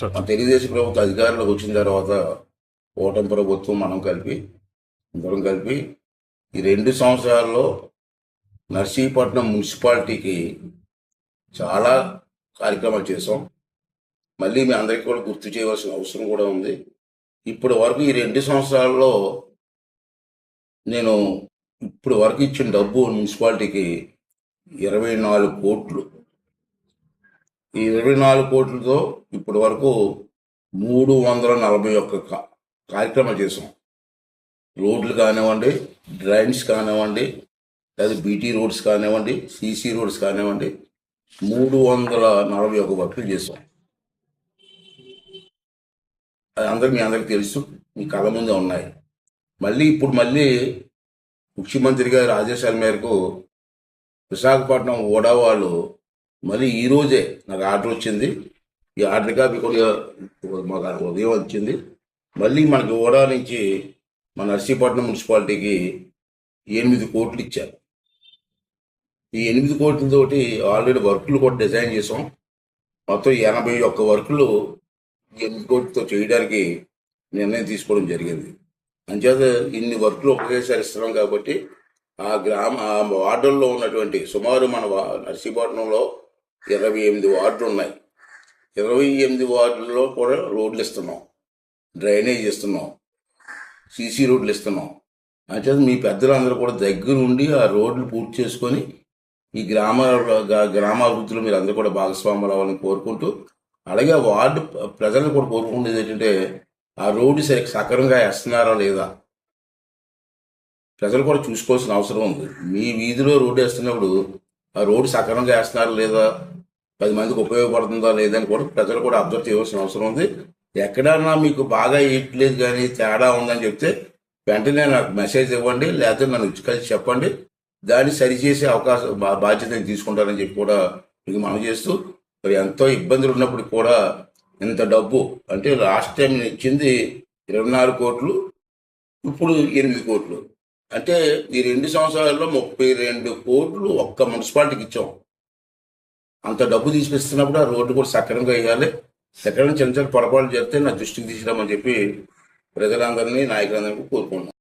తెలుగుదేశం ప్రభుత్వం అధికారంలోకి వచ్చిన తర్వాత కూటమి ప్రభుత్వం అందరం కలిపి ఈ 2 సంవత్సరాల్లో నర్సీపట్నం మున్సిపాలిటీకి చాలా కార్యక్రమాలు చేసాం. మళ్ళీ మీ అందరికీ కూడా గుర్తు చేయవలసిన అవసరం కూడా ఉంది. ఇప్పటి వరకు ఈ 2 సంవత్సరాల్లో నేను ఇచ్చిన డబ్బు మున్సిపాలిటీకి 24 కోట్లు. ఈ 24 కోట్లతో ఇప్పటి వరకు 341 కార్యక్రమాలు చేసాం. రోడ్లు కానివ్వండి, డ్రైన్స్ కానివ్వండి, లేదా బీటీ రోడ్స్ కానివ్వండి, సీసీ రోడ్స్ కానివ్వండి, 341 వర్కులు చేసాం. అది మీ అందరికి తెలుసు, మీ కళ్ళ ముందే ఉన్నాయి. ఇప్పుడు ముఖ్యమంత్రి గారి ఆదేశాల మేరకు విశాఖపట్నం ఓడా వాళ్ళు మళ్ళీ ఈరోజే నాకు ఆర్డర్ వచ్చింది. ఈ ఆర్డర్ కాపీ కూడా మాకు ఉదయం వచ్చింది. మళ్ళీ మనకి ఓడా నుంచి మన నర్సీపట్నం మున్సిపాలిటీకి 8 కోట్లు ఇచ్చారు. ఈ 8 కోట్లతోటి ఆల్రెడీ వర్కులు కూడా డిజైన్ చేసాం. మొత్తం 81 వర్కులు 8 కోట్లతో చేయడానికి నిర్ణయం తీసుకోవడం జరిగింది. అంచేత ఇన్ని వర్కులు ఒకేసారి ఇస్తున్నాం కాబట్టి ఆ వార్డుల్లో ఉన్నటువంటి సుమారు మన నర్సీపట్నంలో 28 వార్డులు ఉన్నాయి. 28 వార్డుల్లో కూడా రోడ్లు ఇస్తున్నాం, డ్రైనేజ్ ఇస్తున్నాం, సీసీ రోడ్లు ఇస్తున్నాం. అంచేత మీ పెద్దలందరూ కూడా దగ్గరుండి ఆ రోడ్లు పూర్తి చేసుకొని ఈ గ్రామాభివృద్ధిలో మీరు అందరూ కూడా భాగస్వాములు అవ్వాలని కోరుకుంటూ, అలాగే వార్డు ప్రజలను కూడా కోరుకుంటుంది ఏంటంటే ఆ రోడ్డు సక్రమంగా వేస్తున్నారా లేదా ప్రజలు కూడా చూసుకోవాల్సిన అవసరం ఉంది. మీ వీధిలో రోడ్డు వేస్తున్నప్పుడు ఆ రోడ్డు సక్రమంగా వేస్తున్నారా లేదా, 10 మందికి ఉపయోగపడుతుందా లేదని కూడా ప్రజలు కూడా అబ్జర్వ్ చేయవలసిన అవసరం ఉంది. ఎక్కడన్నా మీకు బాగా ఇట్లేదు కానీ తేడా ఉందని చెప్తే వెంటనే నాకు మెసేజ్ ఇవ్వండి, లేకపోతే నన్ను కలిసి చెప్పండి. దాన్ని సరిచేసే బాధ్యత నేను తీసుకుంటానని చెప్పి కూడా మీకు మనం చేస్తూ, మరి ఎంతో ఇబ్బందులు ఉన్నప్పుడు కూడా ఇంత డబ్బు అంటే లాస్ట్ టైం నేను ఇచ్చింది 24 కోట్లు, ఇప్పుడు 8 కోట్లు. అంటే ఈ 2 సంవత్సరాల్లో 32 కోట్లు ఒక్క మున్సిపాలిటీకి ఇచ్చాం. అంత డబ్బు తీసుకొస్తున్నప్పుడు ఆ రోడ్డు కూడా సక్రమంగా వేయాలి. సక్రమంగా చిన్న పొరపాటు చేస్తే నా దృష్టికి తీసుకురామని చెప్పి ప్రజలందరినీ, నాయకులందరినీ కోరుకుంటున్నాను.